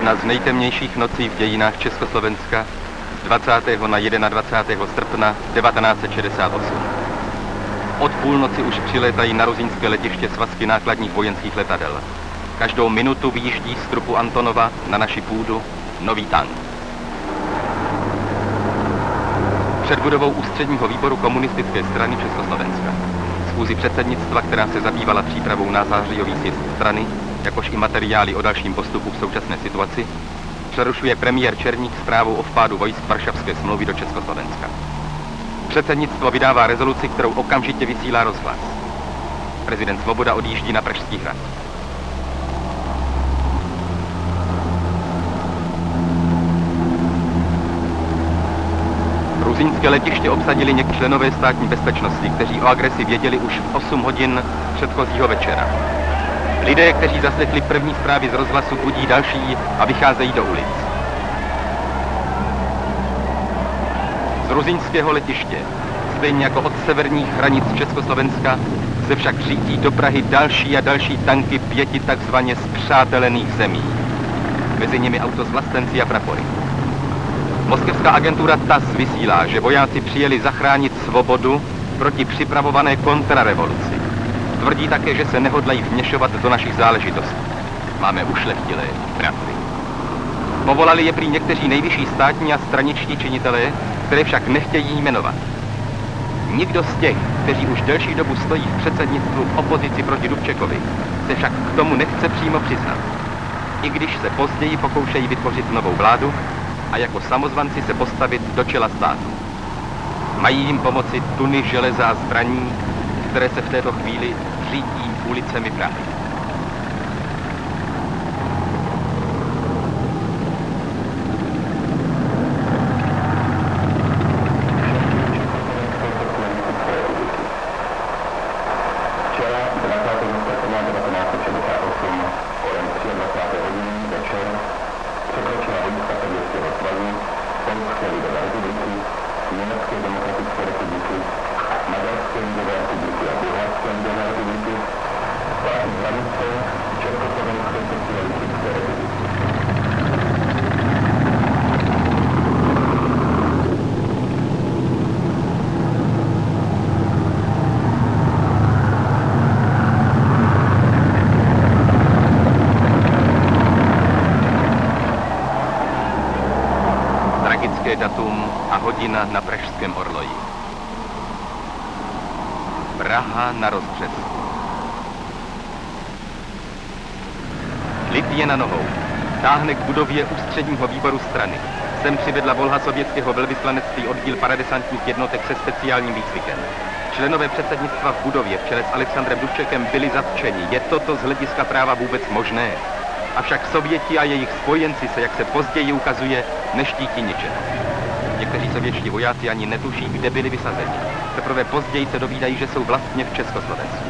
jedna z nejtemnějších nocí v dějinách Československa z 20. na 21. srpna 1968. Od půlnoci už přilétají na ruzínské letiště svazky nákladních vojenských letadel. Každou minutu vyjíždí z trupu Antonova na naši půdu nový tank. Před budovou ústředního výboru komunistické strany Československa. Schůzi předsednictva, která se zabývala přípravou na zářijový sjezd strany, jakož i materiály o dalším postupu v současné situaci, přerušuje premiér Černík zprávou o vpádu vojsk Varšavské smlouvy do Československa. Předsednictvo vydává rezoluci, kterou okamžitě vysílá rozhlas. Prezident Svoboda odjíždí na Pražský hrad. Gruzínské letiště obsadili někteří členové státní bezpečnosti, kteří o agresi věděli už v 8 hodin předchozího večera. Lidé, kteří zaslechli první zprávy z rozhlasu, budí další a vycházejí do ulic. Z gruzínského letiště, stejně jako od severních hranic Československa, se však řítí do Prahy další a další tanky 5 takzvaně spřátelených zemí. Mezi nimi auto s vlastenci a prapory. Moskevská agentura TASS vysílá, že vojáci přijeli zachránit svobodu proti připravované kontrarevoluci. Tvrdí také, že se nehodlají vměšovat do našich záležitostí. Máme ušlechtilé bratry. Povolali je prý někteří nejvyšší státní a straničtí činitelé, které však nechtějí jmenovat. Nikdo z těch, kteří už delší dobu stojí v předsednictvu v opozici proti Dubčekovi, se však k tomu nechce přímo přiznat. I když se později pokoušejí vytvořit novou vládu a jako samozvanci se postavit do čela státu. Mají jim pomoci tuny železa a zbraní, které se v této chvíli řítí ulicemi Prahy. Datum a hodina na pražském orloji. Praha na rozbřesku. Lid je na nohou. Táhne k budově ústředního výboru strany. Sem přivedla volha sovětského velvyslanectví oddíl paradesantních jednotek se speciálním výcvikem. Členové předsednictva v budově v čele s Alexandrem Dubčekem byli zatčeni. Je toto z hlediska práva vůbec možné? Avšak Sověti a jejich spojenci se, jak se později ukazuje, neštítí ničeho. Někteří sovětští vojáci ani netuší, kde byli vysazeni. Teprve později se dovídají, že jsou vlastně v Československu.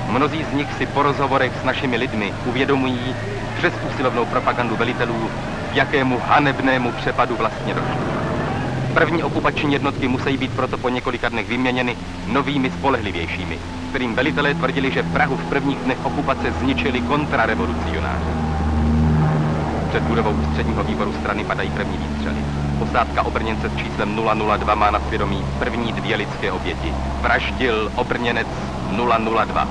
Mnozí z nich si po rozhovorech s našimi lidmi uvědomují přes usilovnou propagandu velitelů, k jakému hanebnému přepadu vlastně došlo. První okupační jednotky musí být proto po několika dnech vyměněny novými spolehlivějšími, kterým velitelé tvrdili, že Prahu v prvních dnech okupace zničili kontrarevolucionáři. Před budovou ústředního výboru strany padají první výstřely. Posádka obrněnce s číslem 002 má na svědomí první 2 lidské oběti. Vraždil obrněnec 002.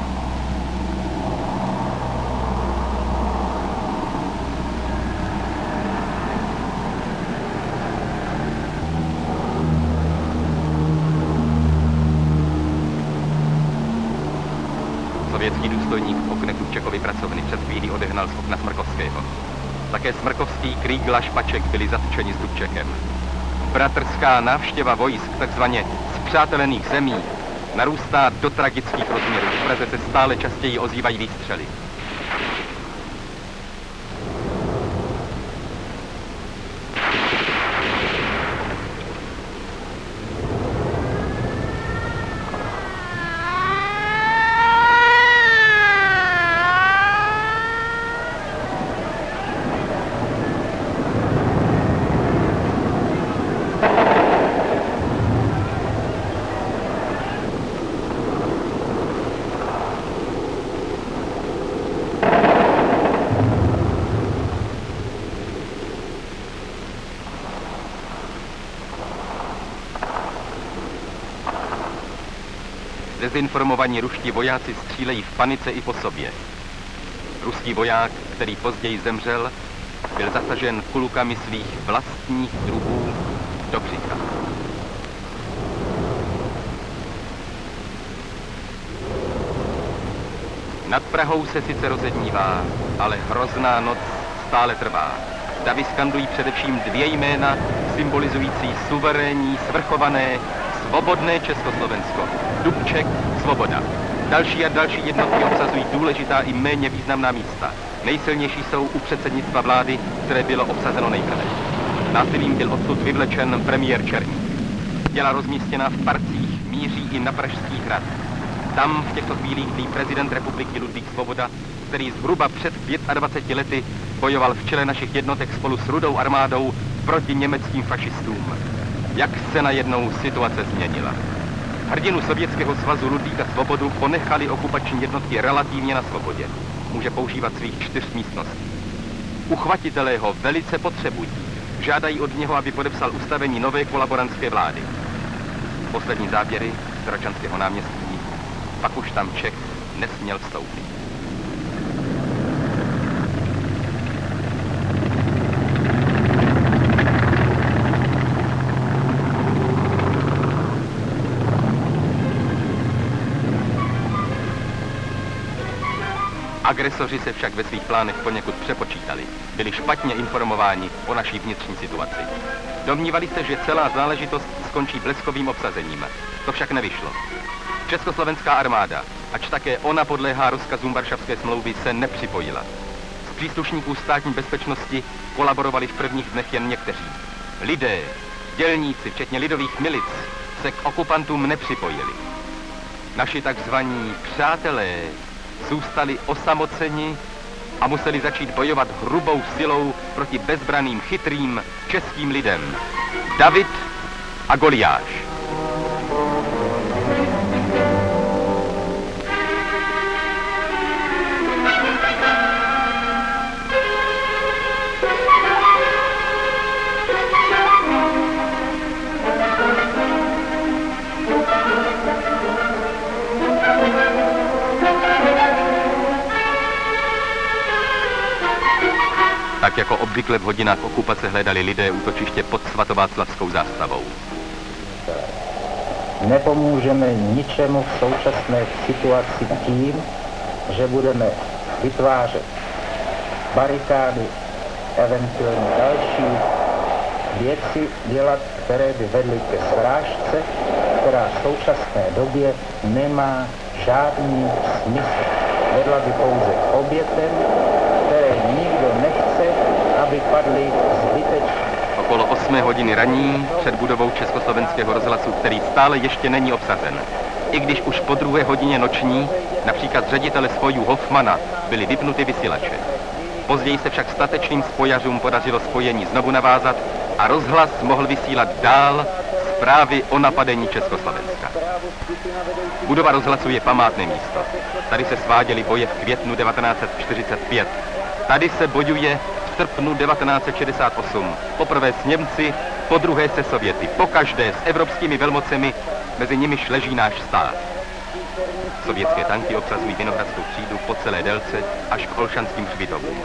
Sovětský důstojník v oknech Dubčekovy pracovny před chvílí odehnal z okna Smrkovského. Také Smrkovský, Krígl a Špaček byli zatčeni s Dubčekem. Bratrská návštěva vojsk takzvaně spřátelených zemí narůstá do tragických rozměrů. V Praze se stále častěji ozývají výstřely. Dezinformovaní ruští vojáci střílejí v panice i po sobě. Ruský voják, který později zemřel, byl zasažen kulkami svých vlastních druhů do břicha. Nad Prahou se sice rozednívá, ale hrozná noc stále trvá. Davy skandují především dvě jména, symbolizující suverénní, svrchované, svobodné Československo. Dubček, Svoboda. Další a další jednotky obsazují důležitá i méně významná místa. Nejsilnější jsou u předsednictva vlády, které bylo obsazeno nejprve. Násilím byl odsud vyvlečen premiér Černík. Těla rozmístěná v parcích míří i na Pražský hrad. Tam v těchto chvílích bdí prezident republiky Ludvík Svoboda, který zhruba před 25 lety bojoval v čele našich jednotek spolu s Rudou armádou proti německým fašistům. Jak se najednou situace změnila. Hrdinu Sovětského svazu Ludvíka Svobodu ponechali okupační jednotky relativně na svobodě. Může používat svých 4 místností. Uchvatitelé ho velice potřebují. Žádají od něho, aby podepsal ustavení nové kolaborantské vlády. Poslední záběry z Hradčanského náměstí. Pak už tam Čech nesměl vstoupit. Agresoři se však ve svých plánech poněkud přepočítali. Byli špatně informováni o naší vnitřní situaci. Domnívali se, že celá záležitost skončí bleskovým obsazením. To však nevyšlo. Československá armáda, ač také ona podléhá rozkazům Varšavské smlouvy, se nepřipojila. Z příslušníků státní bezpečnosti kolaborovali v prvních dnech jen někteří. Lidé, dělníci, včetně lidových milic, se k okupantům nepřipojili. Naši takzvaní přátelé zůstali osamoceni a museli začít bojovat hrubou silou proti bezbranným, chytrým českým lidem. David a Goliáš. Tak jako obvykle v hodinách okupace hledali lidé útočiště pod svatováclavskou zástavou. Nepomůžeme ničemu v současné situaci tím, že budeme vytvářet barikády, eventuálně další věci dělat, které by vedly ke srážce, která v současné době nemá žádný smysl. Vedla by pouze k obětem, které nikdo nechce, aby padly zbytečně. Okolo 8 hodiny raní před budovou Československého rozhlasu, který stále ještě není obsazen. I když už po 2. hodině noční, například ředitele spojů Hoffmana, byly vypnuty vysílače. Později se však statečným spojařům podařilo spojení znovu navázat a rozhlas mohl vysílat dál zprávy o napadení Československa. Budova rozhlasu je památné místo. Tady se sváděly boje v květnu 1945. Tady se bojuje v srpnu 1968. Poprvé s Němci, po druhé se Sověty. Pokaždé s evropskými velmocemi, mezi nimiž leží náš stát. Sovětské tanky obsazují Vinohradskou třídu po celé délce až k Olšanským hřbitovům.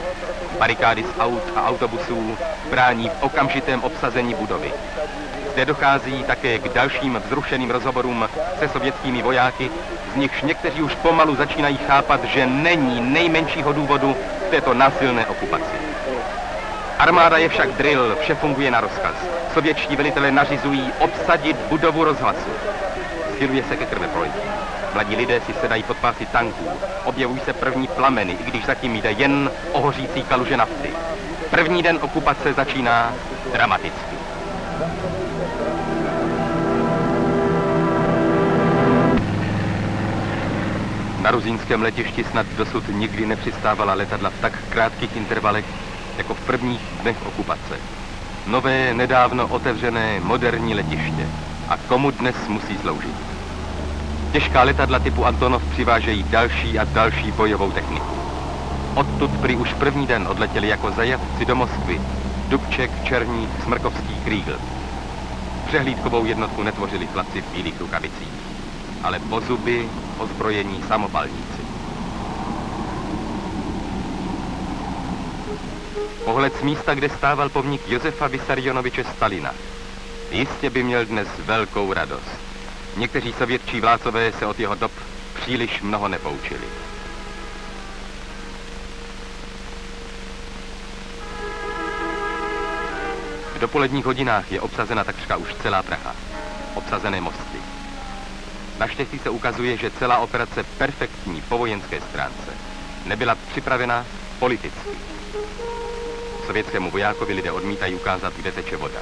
Barikády z aut a autobusů brání v okamžitém obsazení budovy. Zde dochází také k dalším vzrušeným rozhovorům se sovětskými vojáky, z nichž někteří už pomalu začínají chápat, že není nejmenšího důvodu k této násilné okupaci. Armáda je však drill, vše funguje na rozkaz. Sovětští velitelé nařizují obsadit budovu rozhlasu. Schyluje se ke krveprolití. Mladí lidé si sedají pod pásy tanků. Objevují se první plameny, i když zatím jde jen o hořící kaluže nafty. První den okupace začíná dramaticky. Na ruzínském letišti snad dosud nikdy nepřistávala letadla v tak krátkých intervalech, jako v prvních dnech okupace. Nové, nedávno otevřené, moderní letiště. A komu dnes musí sloužit? Těžká letadla typu Antonov přivážejí další a další bojovou techniku. Odtud prý už první den odletěli jako zajatci do Moskvy Dubček, Černík, Smrkovský, Kriegl. Přehlídkovou jednotku netvořili chlapci v bílých rukavicích. ale po zuby ozbrojení samopalníci. Pohled z místa, kde stával pomník Josefa Vissarionoviče Stalina, jistě by měl dnes velkou radost. Někteří sovětští vládcové se od jeho dob příliš mnoho nepoučili. V dopoledních hodinách je obsazena takřka už celá Praha. Obsazené mosty. Naštěstí se ukazuje, že celá operace perfektní po vojenské stránce nebyla připravena politicky. Sovětskému vojákovi lidé odmítají ukázat, kde teče voda.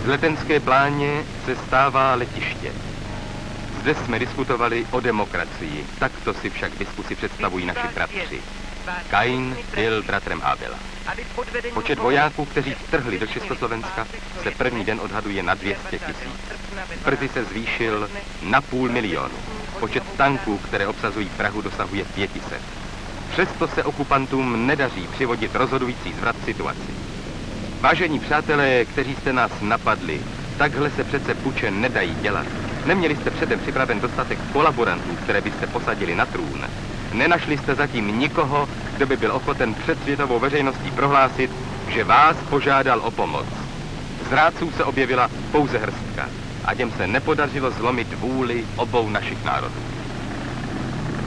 Z letenské pláně se stává letiště. Zde jsme diskutovali o demokracii. Takto si však diskusi představují naši bratři. Kain byl bratrem Abela. Počet vojáků, kteří vtrhli do Československa, se první den odhaduje na 200 000. Brzy se zvýšil na 500 000. Počet tanků, které obsazují Prahu, dosahuje 500. Přesto se okupantům nedaří přivodit rozhodující zvrat situaci. Vážení přátelé, kteří jste nás napadli, takhle se přece puče nedají dělat. Neměli jste předem připraven dostatek kolaborantů, které byste posadili na trůn. Nenašli jste zatím nikoho, kdo by byl ochoten před světovou veřejností prohlásit, že vás požádal o pomoc. Zrádců se objevila pouze hrstka a těm se nepodařilo zlomit vůli obou našich národů.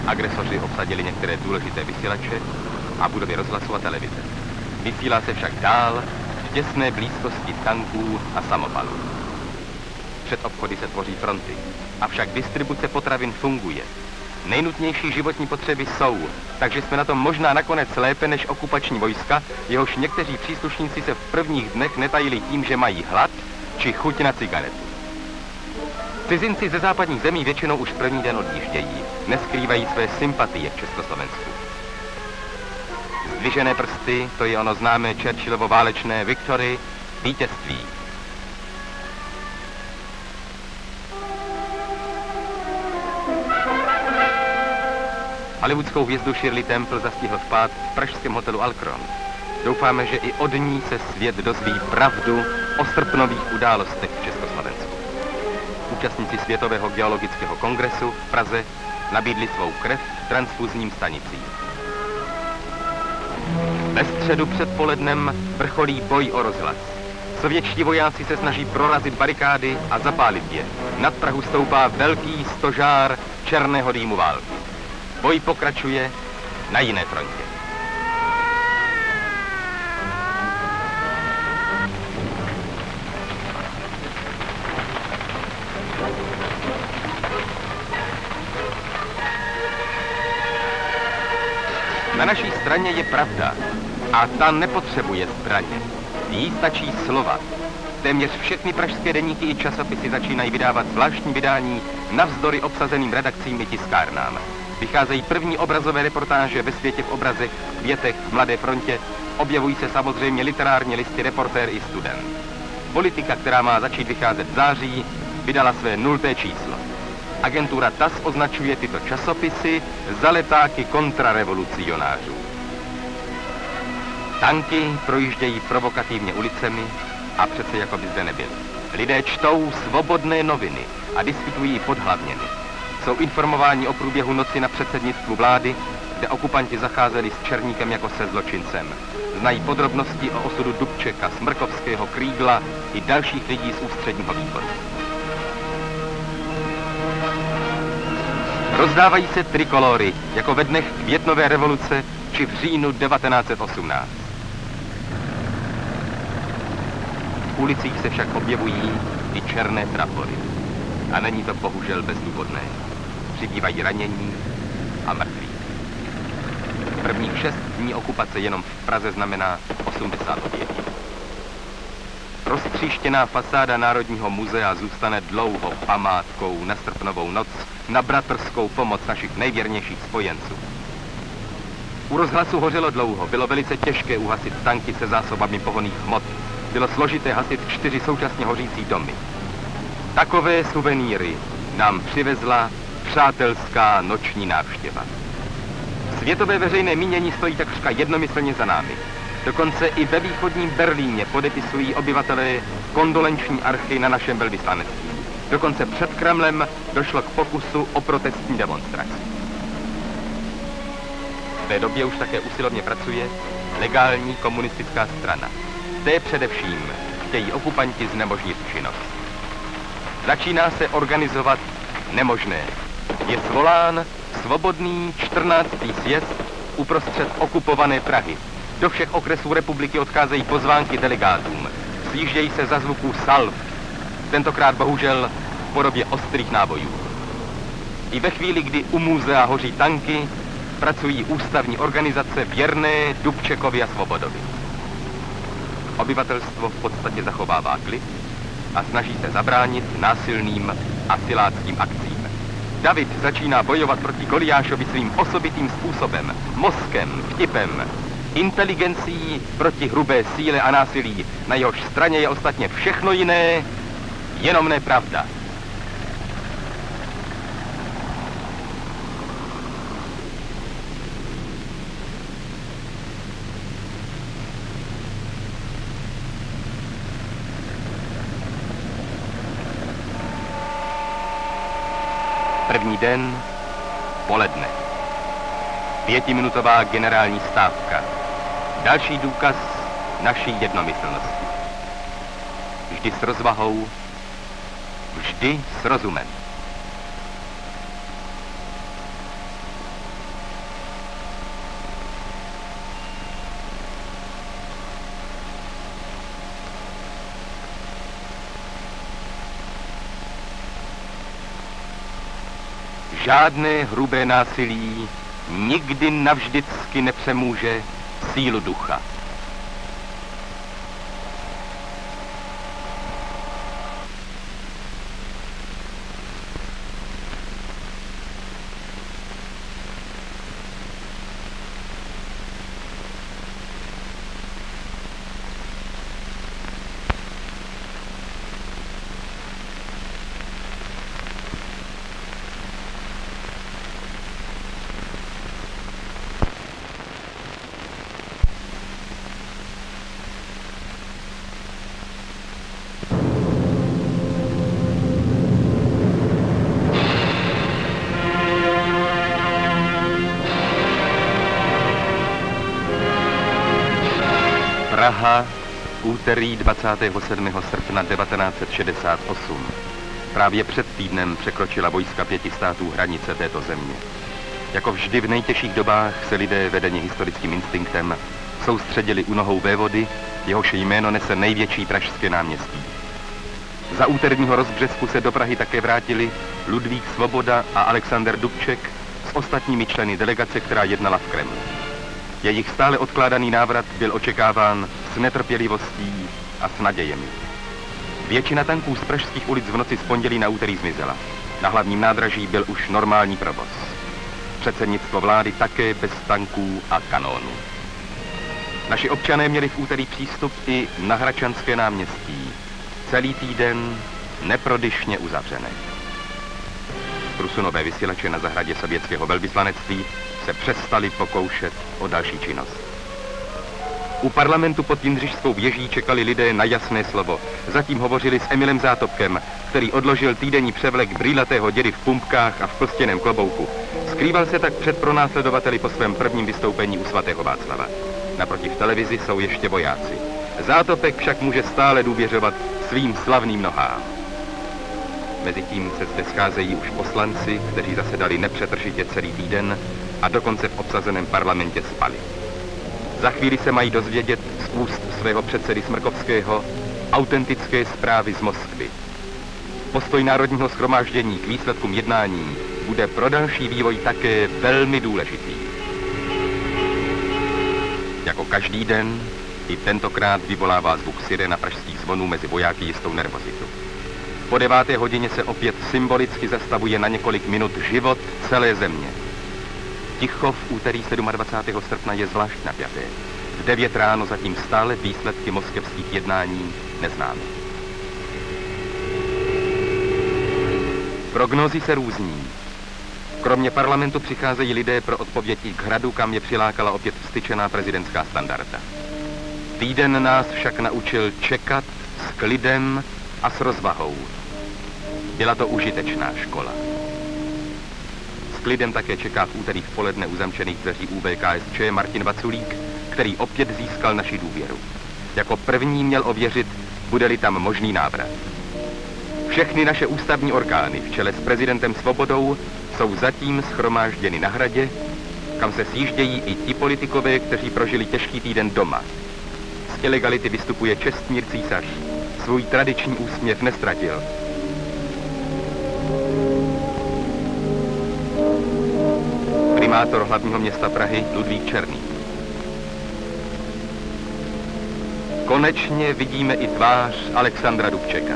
Agresoři obsadili některé důležité vysílače a budovy rozhlasu a televize. Vysílá se však dál v těsné blízkosti tanků a samopalů. Před obchody se tvoří fronty, avšak distribuce potravin funguje. Nejnutnější životní potřeby jsou, takže jsme na tom možná nakonec lépe než okupační vojska, jehož někteří příslušníci se v prvních dnech netajili tím, že mají hlad či chuť na cigaretu. Cizinci ze západních zemí většinou už první den odjíždějí, neskrývají své sympatie k Československu. Zdvižené prsty, to je ono známé Churchillovo válečné victory, vítězství. Hollywoodskou hvězdu Shirley Temple zastihl vpád v pražském hotelu Alcron. Doufáme, že i od ní se svět dozví pravdu o srpnových událostech v Československu. Účastníci Světového geologického kongresu v Praze nabídli svou krev transfuzním stanicím. Ve středu předpolednem vrcholí boj o rozhlas. Sovětští vojáci se snaží prorazit barikády a zapálit je. Nad Prahu stoupá velký stožár černého dýmu války. Boj pokračuje na jiné frontě. Na naší straně je pravda a ta nepotřebuje zbraně. Jí stačí slova. Téměř všechny pražské deníky i časopisy začínají vydávat zvláštní vydání navzdory obsazeným redakcím i tiskárnám. Vycházejí první obrazové reportáže ve Světě v obrazech, v Květech, v Mladé frontě. Objevují se samozřejmě literární listy Reportér i Student. Politika, která má začít vycházet v září, vydala své 0. číslo. Agentura TAS označuje tyto časopisy za letáky kontrarevolucionářů. Tanky projíždějí provokativně ulicemi a přece jako by zde nebyly. Lidé čtou svobodné noviny a diskutují podhlavněny. Jsou informováni o průběhu noci na předsednictvu vlády, kde okupanti zacházeli s Černíkem jako se zločincem. Znají podrobnosti o osudu Dubčeka, Smrkovského, Krígla i dalších lidí z ústředního výboru. Rozdávají se trikolory, jako ve dnech květnové revoluce či v říjnu 1918. V ulicích se však objevují i černé prapory. A není to bohužel bezdůvodné. Přibývají ranění a mrtví. Prvních 6 dní okupace jenom v Praze znamená 80 obětí. Roztříštěná fasáda Národního muzea zůstane dlouho památkou na srpnovou noc, na bratrskou pomoc našich nejvěrnějších spojenců. U rozhlasu hořelo dlouho, bylo velice těžké uhasit tanky se zásobami pohonných hmot. Bylo složité hasit 4 současně hořící domy. Takové suvenýry nám přivezla přátelská noční návštěva. Světové veřejné mínění stojí takřka jednomyslně za námi. Dokonce i ve východním Berlíně podepisují obyvatelé kondolenční archy na našem velvyslanectví. Dokonce před Kremlem došlo k pokusu o protestní demonstraci. V té době už také usilovně pracuje legální komunistická strana. Té především chtějí okupanti znemožnit činnost. Začíná se organizovat nemožné. Je svolán svobodný 14. sjezd uprostřed okupované Prahy. Do všech okresů republiky odcházejí pozvánky delegátům. Sjíždějí se za zvuků salv. Tentokrát bohužel v podobě ostrých nábojů. I ve chvíli, kdy u muzea hoří tanky, pracují ústavní organizace věrné Dubčekovi a Svobodovi. Obyvatelstvo v podstatě zachovává klid a snaží se zabránit násilným asiláckým akcím. David začíná bojovat proti Goliášovi svým osobitým způsobem, mozkem, vtipem, inteligencí proti hrubé síle a násilí. Na jehož straně je ostatně všechno jiné, jenom nepravda. První den, poledne. 5minutová generální stávka. Další důkaz naší jednomyslnosti. Vždy s rozvahou, vždy s rozumem. Žádné hrubé násilí nikdy navždycky nepřemůže sílu ducha. Praha, úterý 27. srpna 1968. Právě před týdnem překročila vojska 5 států hranice této země. Jako vždy v nejtěžších dobách se lidé vedeni historickým instinktem soustředili u nohou vévody, jehož jméno nese největší pražské náměstí. Za úterního rozbřesku se do Prahy také vrátili Ludvík Svoboda a Alexander Dubček s ostatními členy delegace, která jednala v Kremlu. Jejich stále odkládaný návrat byl očekáván s netrpělivostí a s nadějemi. Většina tanků z pražských ulic v noci z pondělí na úterý zmizela. Na hlavním nádraží byl už normální provoz. Předsednictvo vlády také bez tanků a kanónů. Naši občané měli v úterý přístup i na Hradčanské náměstí. Celý týden neprodyšně uzavřené. Prusunové vysílače na zahradě sovětského velvyslanectví se přestali pokoušet o další činnost. U parlamentu pod Jindřišskou věží čekali lidé na jasné slovo. Zatím hovořili s Emilem Zátopkem, který odložil týdenní převlek brýlatého dědy v pumpkách a v plstěném klobouku. Skrýval se tak před pronásledovateli po svém prvním vystoupení u svatého Václava. Naproti v televizi jsou ještě vojáci. Zátopek však může stále důvěřovat svým slavným nohám. Mezitím se zde scházejí už poslanci, kteří zasedali nepřetržitě celý týden a dokonce v obsazeném parlamentě spali. Za chvíli se mají dozvědět z úst svého předsedy Smrkovského autentické zprávy z Moskvy. Postoj Národního shromáždění k výsledkům jednání bude pro další vývoj také velmi důležitý. Jako každý den, i tentokrát vyvolává zvuk sirena pražských zvonů mezi vojáky jistou nervozitu. Po 9. hodině se opět symbolicky zastavuje na několik minut život celé země. Ticho v úterý 27. srpna je zvlášť napjaté. V 9 ráno zatím stále výsledky moskevských jednání neznáme. Prognózy se různí. Kromě parlamentu přicházejí lidé pro odpovědi k hradu, kam je přilákala opět vztyčená prezidentská standarda. Týden nás však naučil čekat s klidem a s rozvahou. Byla to užitečná škola. S klidem také čeká v úterý v poledne u zamčených dveří UBKSČ Martin Vaculík, který opět získal naši důvěru. Jako první měl ověřit, bude-li tam možný návrat. Všechny naše ústavní orgány v čele s prezidentem Svobodou jsou zatím shromážděny na hradě, kam se sjíždějí i ti politikové, kteří prožili těžký týden doma. Z ilegality vystupuje Čestmír Císař. Svůj tradiční úsměv nestratil. Primátor hlavního města Prahy Ludvík Černý. Konečně vidíme i tvář Alexandra Dubčeka.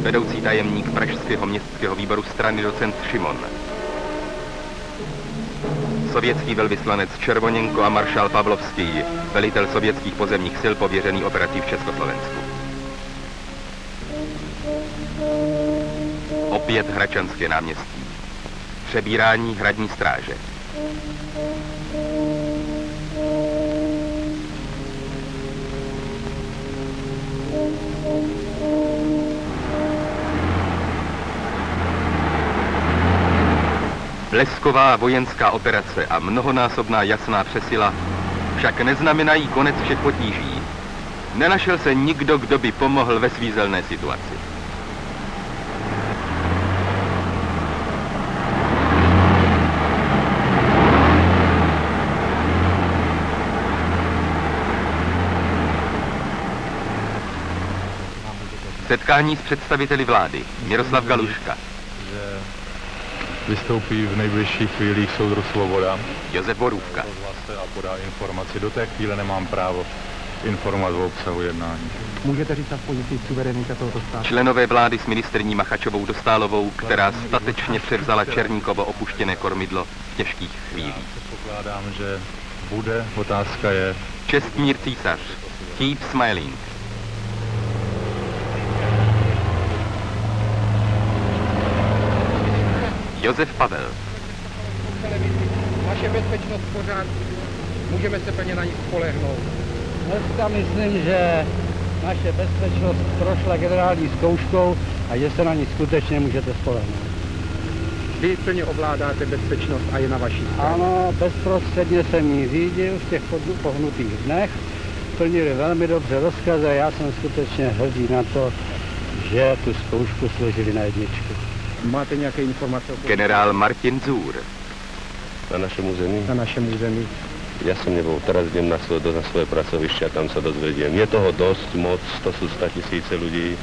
Vedoucí tajemník pražského městského výboru strany docent Šimon. Sovětský velvyslanec Červoněnko a maršál Pavlovský, velitel sovětských pozemních sil pověřený operací v Československu. Opět Hradčanské náměstí. Přebírání hradní stráže. Blesková vojenská operace a mnohonásobná jasná přesila však neznamenají konec všech potíží. Nenašel se nikdo, kdo by pomohl ve svízelné situaci. Setkání s představiteli vlády. Miroslav Galuška. Vystoupí v nejbližších chvílích soudruh Svoboda. Josef Borůvka. A podá informaci. Do té chvíle nemám právo informovat o obsahu jednání. Můžete říct aspoň suverenita tohoto státu? Členové vlády s ministryní Machačovou Dostálovou, která statečně převzala Černikovo opuštěné kormidlo v těžkých chvílích. Předpokládám, že bude. Otázka je... Čestmír Císař. Keep smiling. Josef Pavel. Naše bezpečnost v pořádku. Můžeme se plně na ní spolehnout. Dneska myslím, že naše bezpečnost prošla generální zkouškou a že se na ní skutečně můžete spolehnout. Vy plně ovládáte bezpečnost a je na vaší straně. Ano, bezprostředně jsem ji řídil v těch pohnutých dnech. Plnili velmi dobře rozkazy a já jsem skutečně hrdý na to, že tu zkoušku složili na jedničku. Máte nějaké informace o Generál Martin Zůr. Na našem území? na našem území? Ja som nebol, teraz idem na svoje pracoviště a tam sa dozvediem. Je toho dosť moc, to sú 100 000 ľudí,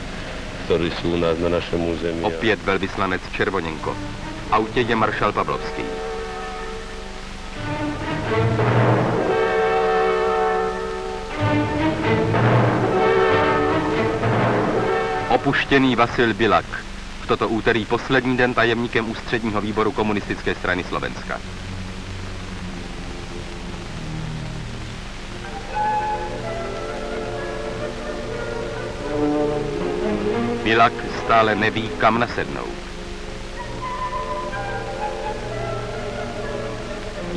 ktorí sú u nás na našem území. Opět velvyslanec Červoněnko. V autě je maršál Pavlovský. Opuštěný Vasil Bilak. V toto úterý poslední den tajemníkem ústředního výboru komunistické strany Slovenska. Bilak stále neví, kam nasednout.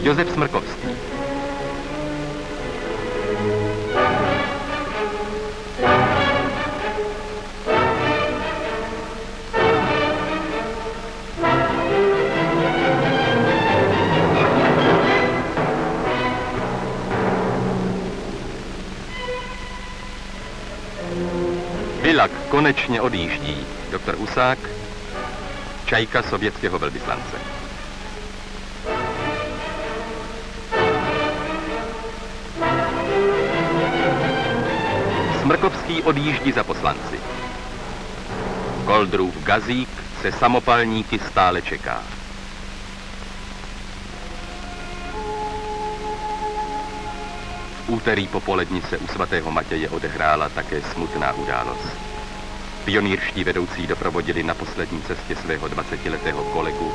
Josef Smrkovský. Bilak konečně odjíždí. Doktor Usák, čajka sovětského velvyslance. Smrkovský odjíždí za poslanci. Koldrův Gazík se samopalníky stále čeká. V úterý popolední se u svatého Matěje odehrála také smutná událost. Pionýrští vedoucí doprovodili na poslední cestě svého 20letého kolegu,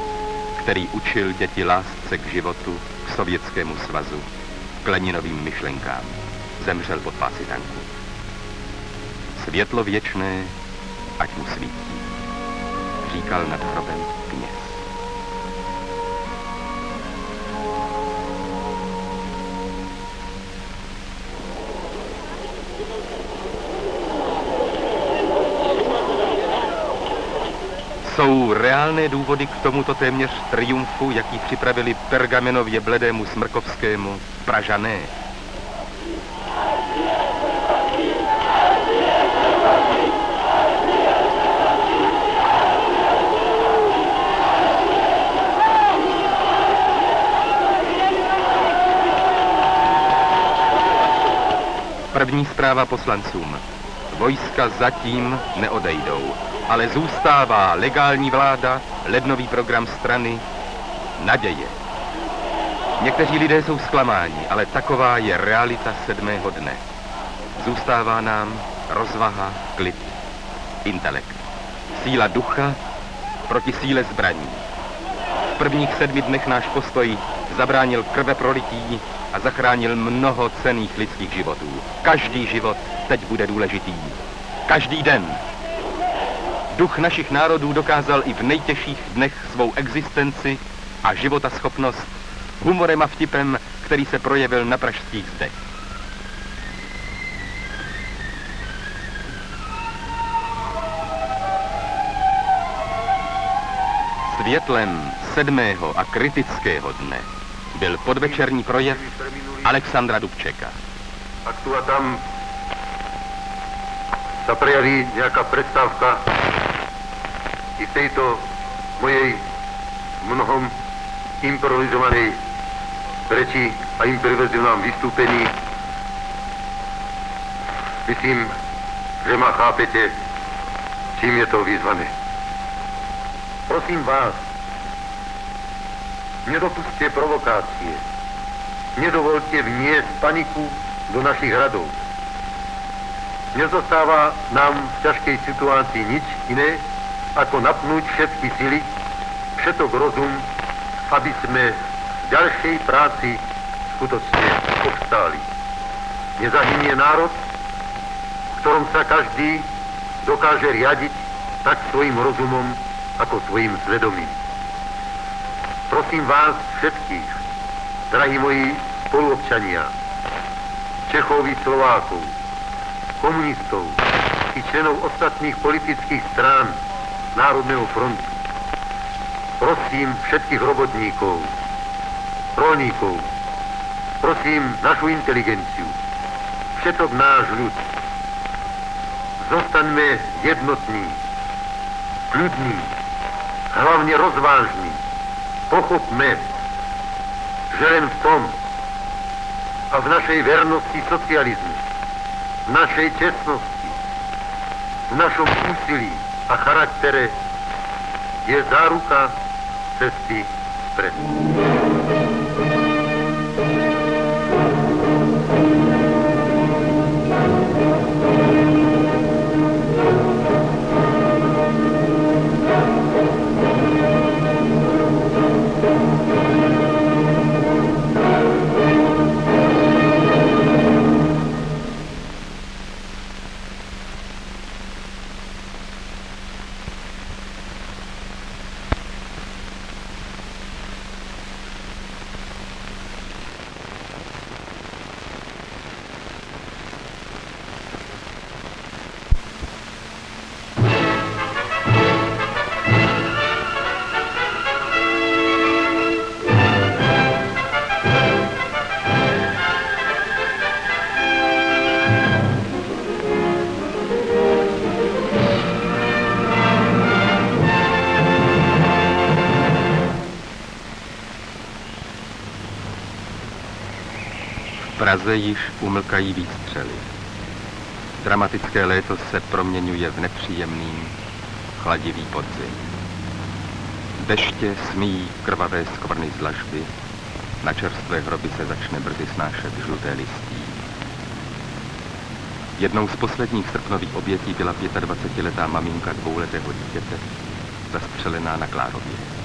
který učil děti lásce k životu, k Sovětskému svazu, k Leninovým myšlenkám. zemřel pod pásy tanku. Světlo věčné, ať mu svítí, říkal nad hrobem kněz. Jsou reálné důvody k tomuto téměř triumfu, jaký připravili pergamenově bledému Smrkovskému Pražané. První zpráva poslancům. Vojska zatím neodejdou, ale zůstává legální vláda, lednový program strany, naděje. Někteří lidé jsou zklamáni, ale taková je realita 7. dne. Zůstává nám rozvaha, klid, intelekt. Síla ducha proti síle zbraní. V prvních 7 dnech náš postoj zabránil krveprolití a zachránil mnoho cenných lidských životů. Každý život teď bude důležitý. Každý den. Duch našich národů dokázal i v nejtěžších dnech svou existenci a životaschopnost humorem a vtipem, který se projevil na pražských zdech. Světlem 7. a kritického dne byl podvečerní projev Alexandra Dubčeka. A tu a tam sa prejaví nejaká predstavka i v tejto mojej mnohom improvizovanej reči a improvizovanom vystúpení. Myslím, že ma chápete, čím je to vyzvané. Prosím vás, nedopusťte provokácie. Nedovolte vniesť paniku do našich radov. Nezostáva nám v ťažkej situácii nič iné, ako napnúť všetky sily, všetok rozum, aby sme v ďalšej práci skutočne obstáli. Nezahynie národ, v ktorom sa každý dokáže riadiť tak svojim rozumom, ako svojim svedomím. Prosím vás všetkých, drahí moji spoluobčania, Čechov i Slovákov, komunistov i členov ostatných politických strán Národného frontu. Prosím všetkých robotníkov, rolníkov, prosím našu inteligenciu, všetok náš ľud. Zostaňme jednotní, kľudní, hlavne rozvážní. Pochopme, že len v tom a v našej vernosti socializmu, v našej čestnosti, v našom úsilí a charaktere je záruka cesty vpred. V Praze již umlkají výstřely. Dramatické léto se proměňuje v nepříjemný, chladivý podzim. Deště smíjí krvavé skvrny z dlažby, na čerstvé hroby se začne brzy snášet žluté listí. Jednou z posledních srpnových obětí byla 25letá maminka 2letého dítěte, zastřelená na Klárově.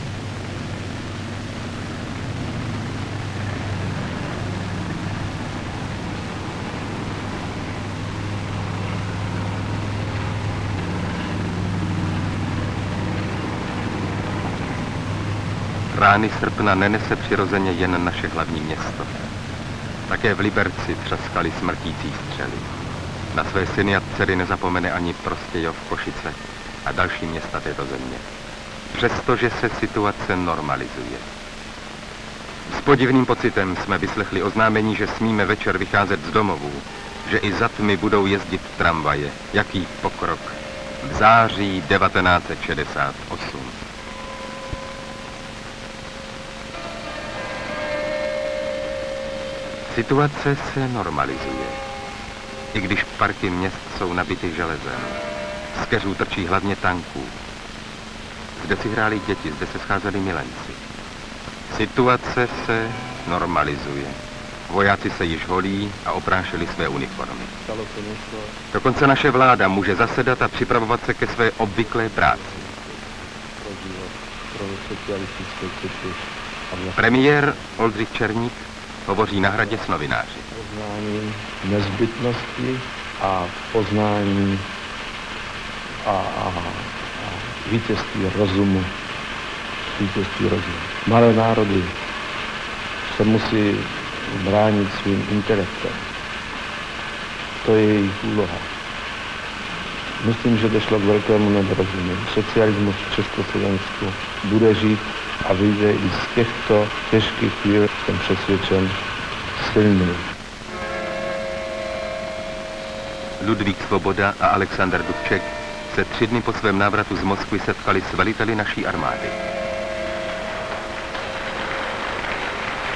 rány srpna nenese přirozeně jen naše hlavní město. Také v Liberci třaskaly smrtící střely. Na své syny a dcery nezapomene ani Prostějov, Košice a další města této země. Přestože se situace normalizuje. S podivným pocitem jsme vyslechli oznámení, že smíme večer vycházet z domovů, že i za tmy budou jezdit tramvaje. Jaký pokrok. V září 1968. Situace se normalizuje. I když parky měst jsou nabity železem. Z keřů trčí hlavně tanků. Zde si hráli děti, zde se scházeli milenci. Situace se normalizuje. Vojáci se již holí a oprášili své uniformy. Dokonce naše vláda může zasedat a připravovat se ke své obvyklé práci. Premiér Oldřich Černík hovoří na Hradě s novináři. Poznání nezbytnosti a poznání a vítězství rozumu. Malé národy se musí bránit svým intelektem. To je jejich úloha. Myslím, že došlo k velkému nedorozumění. Socialismus v Československu bude žít a vyjde i z těchto těžkých chvíl, jsem přesvědčen, silný. Ludvík Svoboda a Alexander Dubček se 3 dny po svém návratu z Moskvy setkali s veliteli naší armády.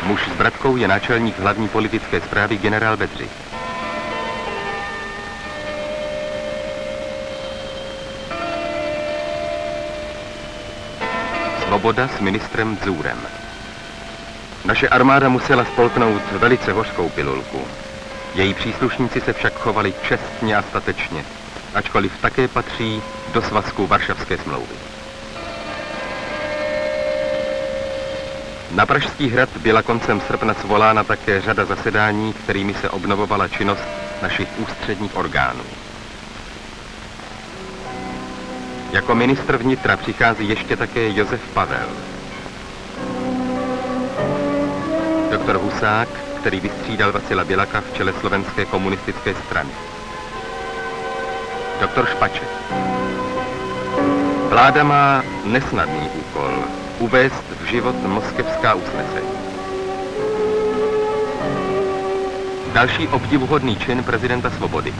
Muž s bratkou je náčelník hlavní politické správy generál Bedřich. Svoboda s ministrem Dzurem. Naše armáda musela spolknout velice hořkou pilulku. Její příslušníci se však chovali čestně a statečně, ačkoliv také patří do svazku Varšavské smlouvy. Na Pražský hrad byla koncem srpna svolána také řada zasedání, kterými se obnovovala činnost našich ústředních orgánů. Jako ministr vnitra přichází ještě také Josef Pavel. Doktor Husák, který vystřídal Vasila Bělaka v čele slovenské komunistické strany. Doktor Špaček. Vláda má nesnadný úkol uvést v život moskevská usnesení. Další obdivuhodný čin prezidenta Svobody.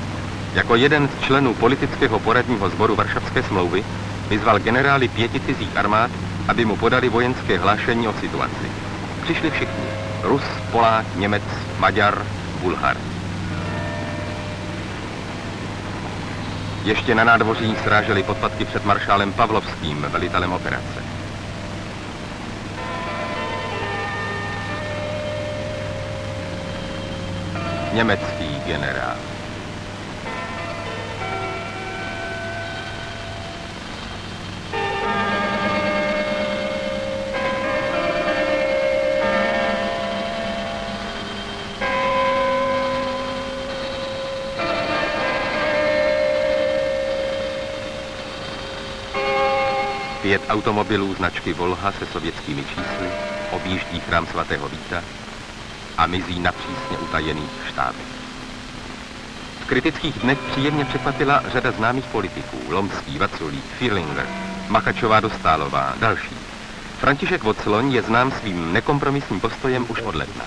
Jako jeden z členů politického poradního sboru Varšavské smlouvy vyzval generály 5 cizích armád, aby mu podali vojenské hlášení o situaci. Přišli všichni. Rus, Polák, Němec, Maďar, Bulhar. Ještě na nádvoří sráželi podpatky před maršálem Pavlovským, velitelem operace. Německý generál. Pět automobilů značky Volha se sovětskými čísly objíždí chrám svatého Víta a mizí na přísně utajených štábech. V kritických dnech příjemně překvapila řada známých politiků. Lomský, Vaculík, Firlinger, Machačová, Dostálová, další. František Vocloň je znám svým nekompromisním postojem už od ledna.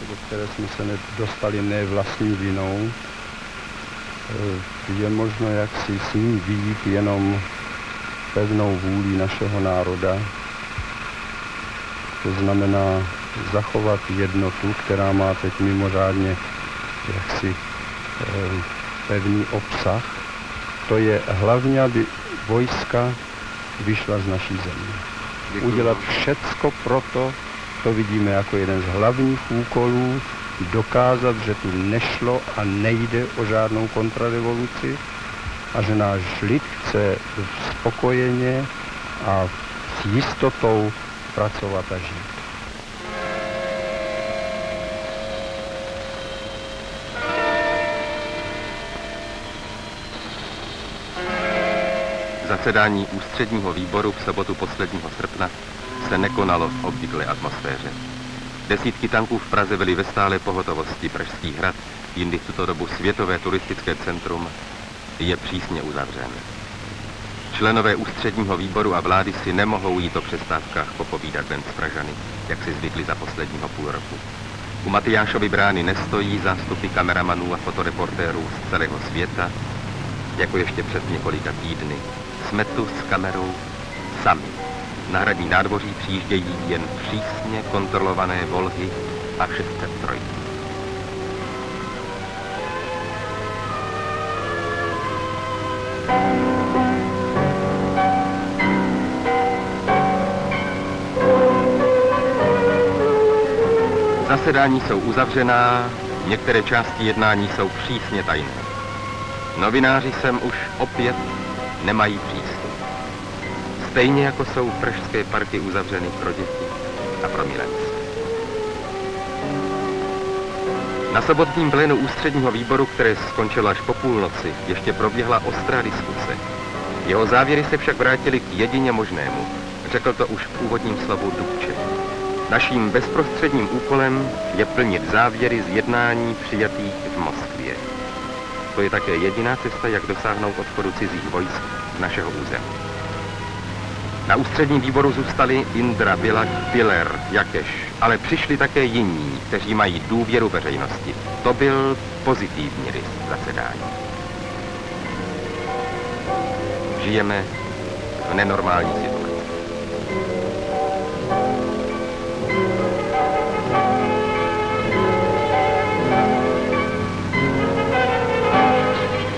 Do které jsme se dostali ne vlastní vinou, je možno jaksi s ním vyjít jenom pevnou vůlí našeho národa. To znamená zachovat jednotu, která má teď mimořádně jaksi pevný obsah. To je hlavně, aby vojska vyšla z naší země. Udělat všecko proto, to vidíme jako jeden z hlavních úkolů, dokázat, že tu nešlo a nejde o žádnou kontrarevoluci a že náš lid chce spokojeně a s jistotou pracovat a žít. Zasedání ústředního výboru v sobotu posledního srpna se nekonalo v obvyklé atmosféře. Desítky tanků v Praze byly ve stálé pohotovosti. Pražský hrad, jindy v tuto dobu světové turistické centrum, je přísně uzavřen. Členové ústředního výboru a vlády si nemohou jít o přestávkách popovídat ven s Pražany, jak si zvykli za posledního půl roku. U Matyášovy brány nestojí zástupy kameramanů a fotoreportérů z celého světa, jako ještě před několika týdny. Jsme tu s kamerou sami. Na hradní nádvoří přijíždějí jen přísně kontrolované Volhy a 603. Zasedání jsou uzavřená, některé části jednání jsou přísně tajné. Novináři sem už opět nemají přístup. Stejně jako jsou pražské parky uzavřeny pro děti a pro milence. Na sobotním plénu ústředního výboru, které skončilo až po půlnoci, ještě proběhla ostrá diskuse. Jeho závěry se však vrátily k jedině možnému. Řekl to už v úvodním slovu Dubček. Naším bezprostředním úkolem je plnit závěry z jednání přijatých v Moskvě. To je také jediná cesta, jak dosáhnout odchodu cizích vojsk z našeho území. Na ústředním výboru zůstali Indra, Bilak, Piller, Jakeš, ale přišli také jiní, kteří mají důvěru veřejnosti. To byl pozitivní rys zasedání. Žijeme v nenormální situaci.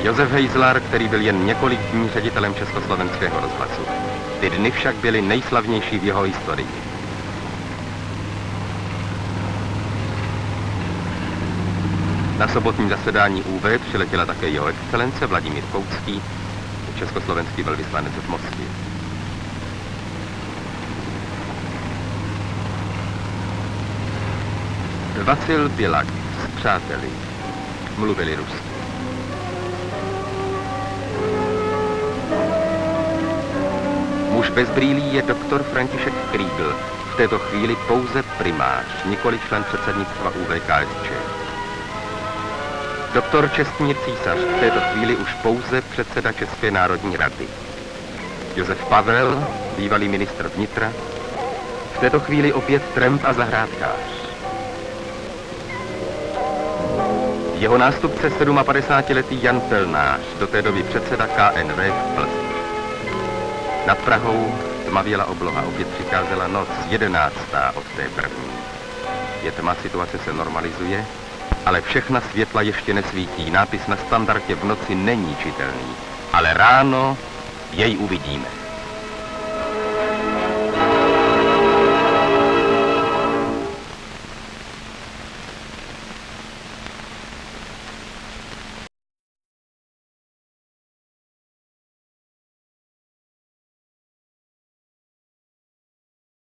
Josef Hejzlar, který byl jen několik dní ředitelem Československého rozhlasu. Ty dny však byly nejslavnější v jeho historii. Na sobotní zasedání UV přiletěla také jeho excelence Vladimír Koucký, československý velvyslanec v Moskvě. Vasil Bilak s přáteli mluvili rusky. Muž bez brýlí je doktor František Kriegl, v této chvíli pouze primář, nikoli člen předsednictva UVKSČ. Doktor Čestmír Císař, v této chvíli už pouze předseda České národní rady. Josef Pavel, bývalý ministr vnitra, v této chvíli opět tramp a zahrádkář. Jeho nástupce 57letý Jan Pelnář, do té doby předseda KNV v Plzni. Nad Prahou tmavěla obloha, opět přicházela noc, 11. od té první. Je tma, situace se normalizuje, ale všechna světla ještě nesvítí. Nápis na standardě v noci není čitelný, ale ráno jej uvidíme.